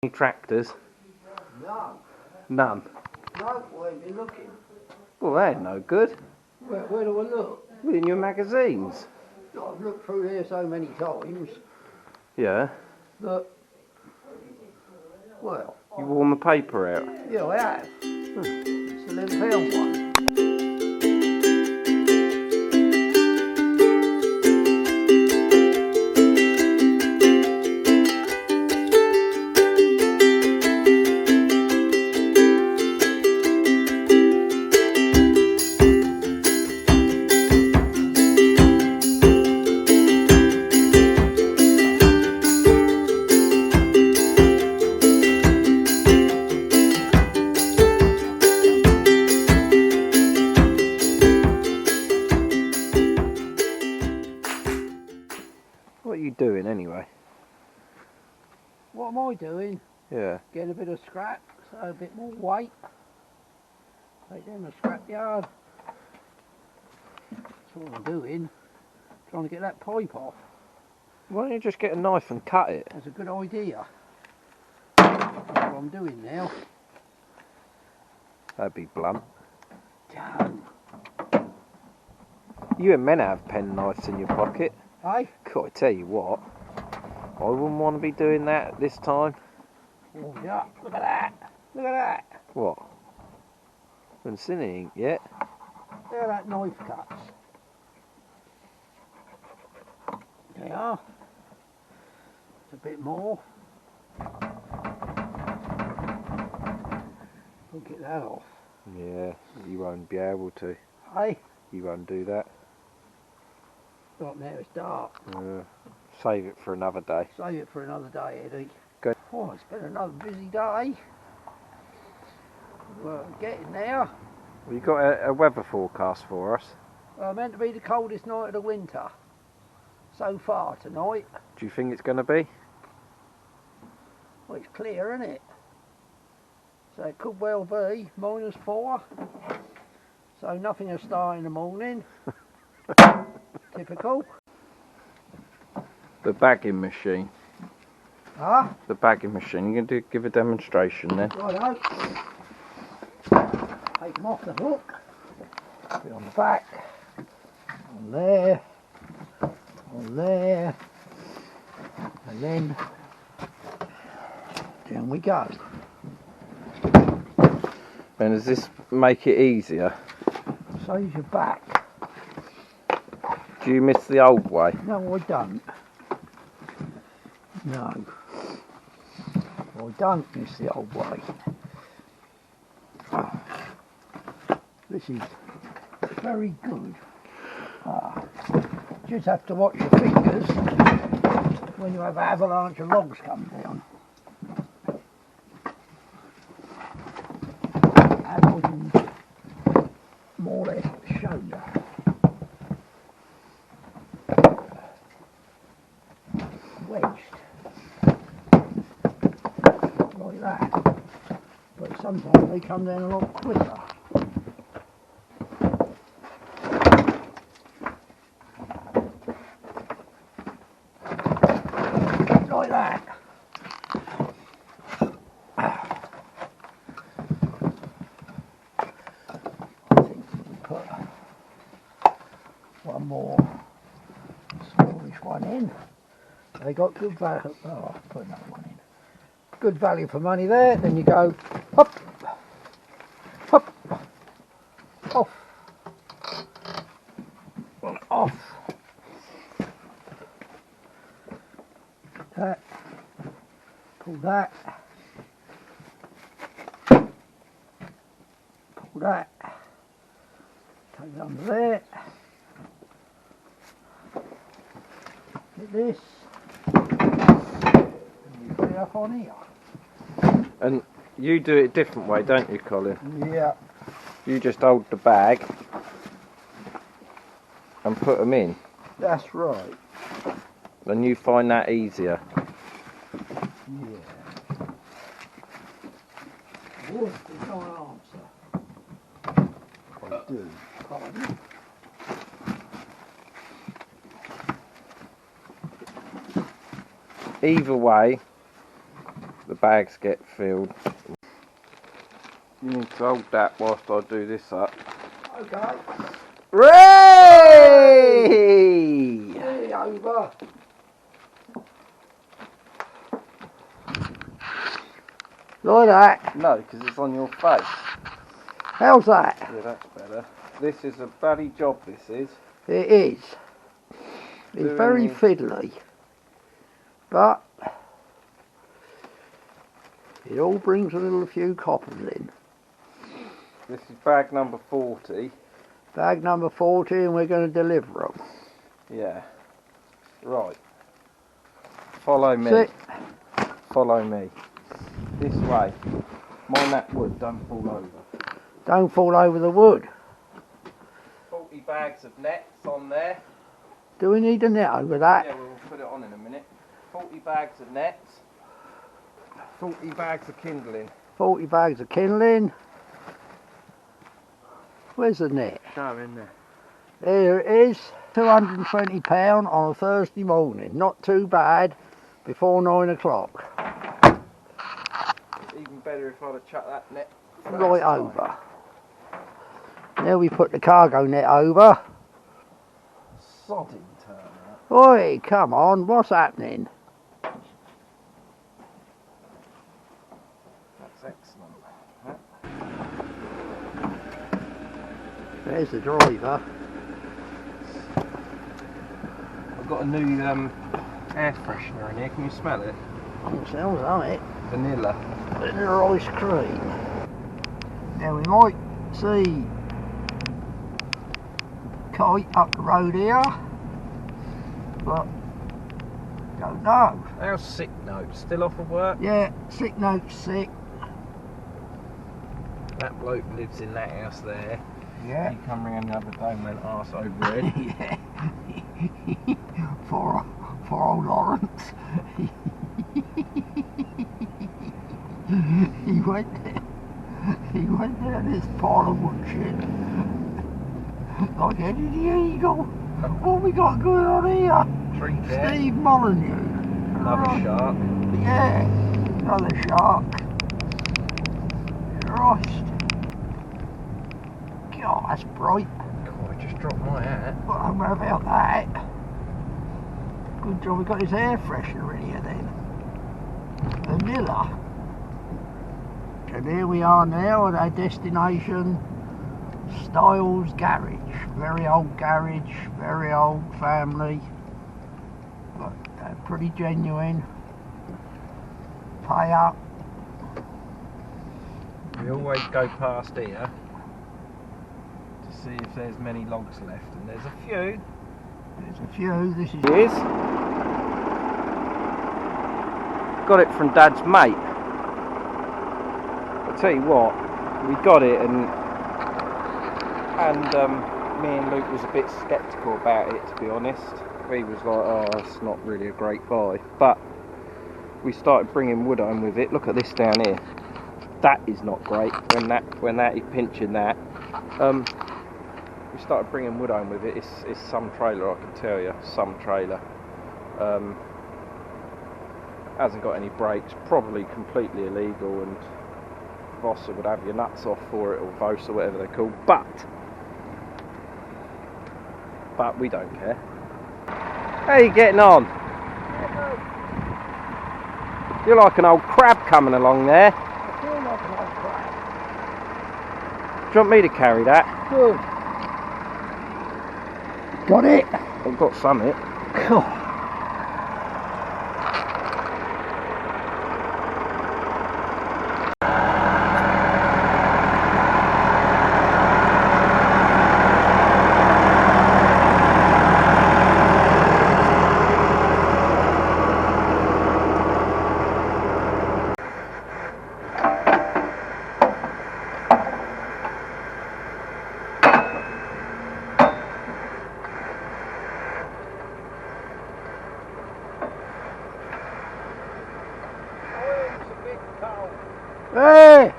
any tractors? No. None? No, where have you looking? Well, they're no good. Where do I look? In your magazines. I've looked through here so many times Yeah. that, well... You worn the paper out? Yeah, I have. It's the £11 one. What are you doing anyway? What am I doing? Yeah. Getting a bit of scrap, so a bit more weight. Take them to scrap yard. That's what I'm doing. Trying to get that pipe off. Why don't you just get a knife and cut it? That's a good idea. That's what I'm doing now. That'd be blunt. Done. You ain't meant to have pen knives in your pocket. Hey? God, I tell you what, I wouldn't want to be doing that this time. Oh yeah, look at that. Look at that. What? Haven't seen anything yet. Look at that knife cuts. There you are. It's a bit more. We'll get that off. Yeah, you won't be able to. Hey? You won't do that. Right now it's dark. Save it for another day. Save it for another day, Eddie. Go. Oh, it's been another busy day. Well, we're getting there. Well, you got a weather forecast for us. Meant to be the coldest night of the winter. So far tonight. Do you think it's going to be? Well, it's clear, isn't it? So it could well be -4. So nothing will start in the morning. Typical. The bagging machine. Huh? The bagging machine. You can give a demonstration then. Righto. Take them off the hook. Put it on the back. On there. On there. And then down we go. And does this make it easier? Saves your back. Do you miss the old way? No, I don't. No. I don't miss the old way. This is very good. Just have to watch your fingers when you have an avalanche of logs come down. And I can more or less show you. Wedged like that, but sometimes they come down a lot quicker. Like that. I think we can put one more smallish one in. They got good value. Oh, I'll put another one in. Good value for money there. Then you go hop, hop, off, off. That. Pull that. Pull that. Take it under there. Get this. Up on here. And you do it a different way, don't you, Colin? Yeah. You just hold the bag and put them in. That's right. And you find that easier. Yeah. Wood is not an answer. I do. Pardon? Either way, the bags get filled. You need to hold that whilst I do this up. Okay. Ray! Hey, over. Like that. No, because it's on your face. How's that? Yeah, that's better. This is a bloody job, this is. It is. It's Doing very the- fiddly. But it all brings a little few coppers in. This is bag number 40. Bag number 40 and we're going to deliver them. Yeah. Right. Follow me. Sit. Follow me. This way. Mind that wood, don't fall over. Don't fall over the wood. 40 bags of nets on there. Do we need a net over that? Yeah, we'll put it on in a minute. 40 bags of nets. 40 bags of kindling. 40 bags of kindling. Where's the net? Go in there. There it is. £220 on a Thursday morning. Not too bad before 9 o'clock. Even better if I'd have chucked that net Right over. Now we put the cargo net over. Sodding turn out. Oi, come on, what's happening? That's excellent. There's the driver. I've got a new air freshener in here. Can you smell it? It smells on it. Vanilla. Vanilla ice cream. Now we might see Kite up the road here, but don't know. How's sick note? Still off of work? Yeah, sick note's sick. That bloke lives in that house there. Yeah. He come round the other day and went arse over head. Yeah. for old Lawrence. He went there this pile of wood shit. Like Eddie the Eagle. What we got going on here? Tree there. Steve Molyneux. Another shark. Yeah, another shark. Christ. God, that's bright. God, I just dropped my hat. Well, I don't know about that. Good job we got his air freshener in here then. Vanilla. And here we are now at our destination, Styles Garage. Very old garage, very old family, but pretty genuine. Pay up. We always go past here to see if there's many logs left, and there's a few. There's a few. This is It is. Got it from Dad's mate. I'll tell you what, we got it and me and Luke was a bit sceptical about it, to be honest. He was like, oh, it's not really a great buy. But we started bringing wood home with it. Look at this down here. That is not great when that is pinching that. We started bringing wood home with it. It's some trailer, I can tell you, some trailer. Hasn't got any brakes, probably completely illegal, and Vossa would have your nuts off for it, or Vosa, whatever they're called. But we don't care. How are you getting on? You're like an old crab coming along there. I feel like an old crab. Do you want me to carry that? Good. Got it? I've got some it. Cool. Hey!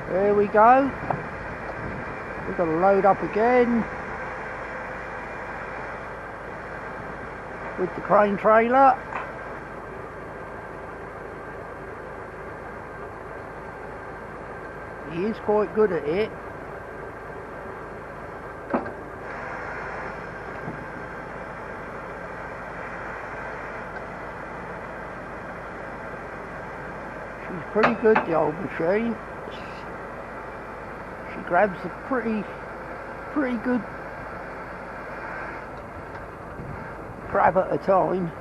There we go. We've got to load up again. with the crane trailer. He is quite good at it. She's pretty good, the old machine. She grabs a pretty good crab at a time.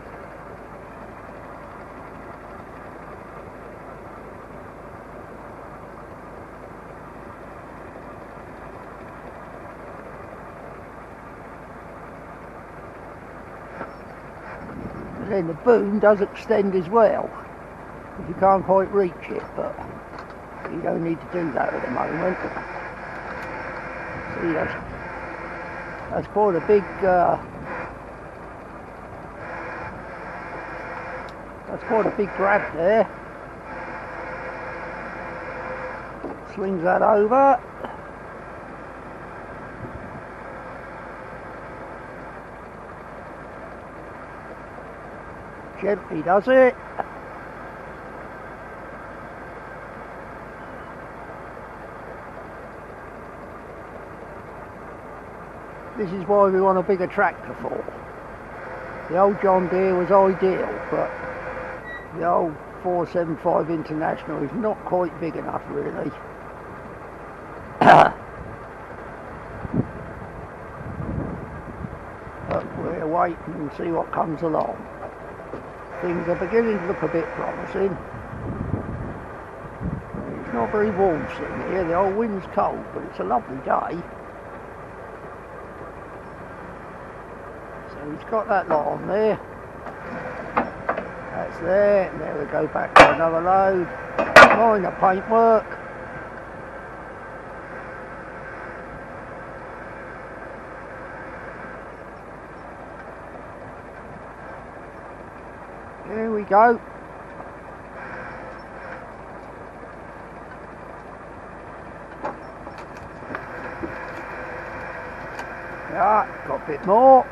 And then the boom does extend as well. You can't quite reach it, but you don't need to do that at the moment. See, that's quite a big grab there. Swings that over. Gently does it. This is why we want a bigger tractor for. The old John Deere was ideal, but the old 475 International is not quite big enough really. But we'll wait and see what comes along. Things are beginning to look a bit promising. It's not very warm sitting here, the old wind's cold, but it's a lovely day. So he's got that lot on there. That's there, and there we go, back to another load. Minor paintwork. Here we go. Yeah, got a bit more.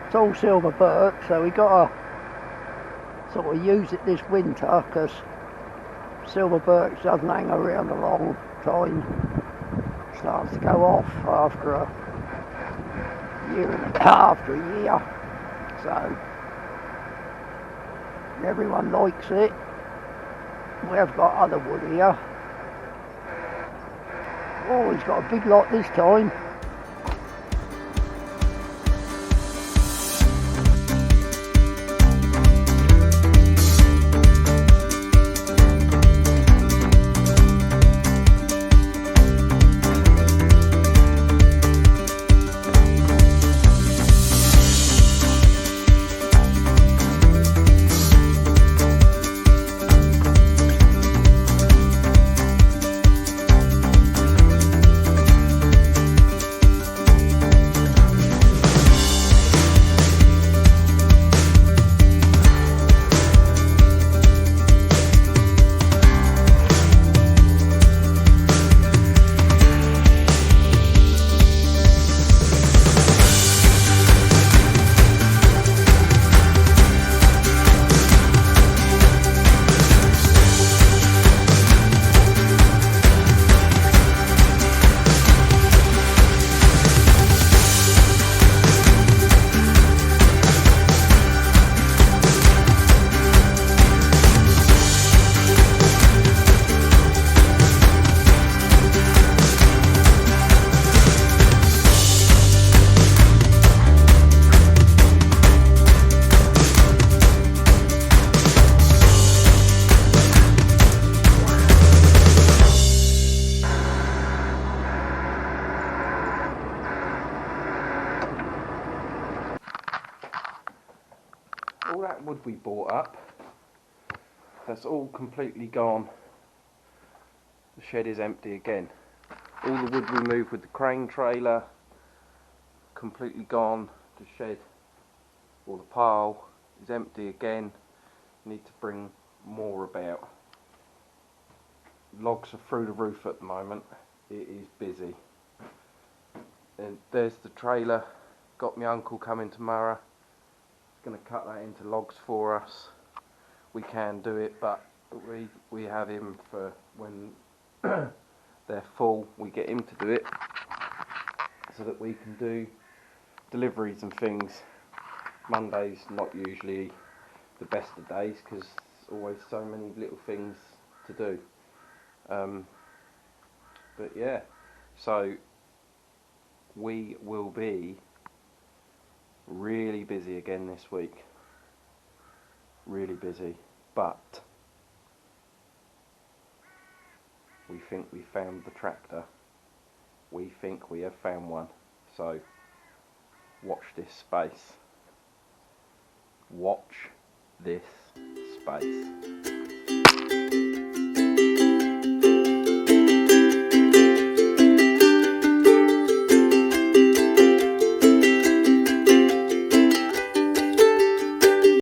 It's all silver birch, so we got to sort of use it this winter because silver birch doesn't hang around a long time. It starts to go off after a year and a year. So everyone likes it. We have got other wood here. Oh, he's got a big lot this time. All that wood we bought up, that's all completely gone. The shed is empty again. All the wood we moved with the crane trailer, completely gone. The shed, or the pile, is empty again. Need to bring more about. Logs are through the roof at the moment. It is busy. And there's the trailer. Got my uncle coming tomorrow. He's going to cut that into logs for us. We can do it, but we have him for when they're full. We get him to do it so that we can do deliveries and things. Monday's not usually the best of days because there's always so many little things to do. But yeah, so we will be really busy again this week. Really busy, but we think we found the tractor. We think we have found one. So watch this space. Watch this space.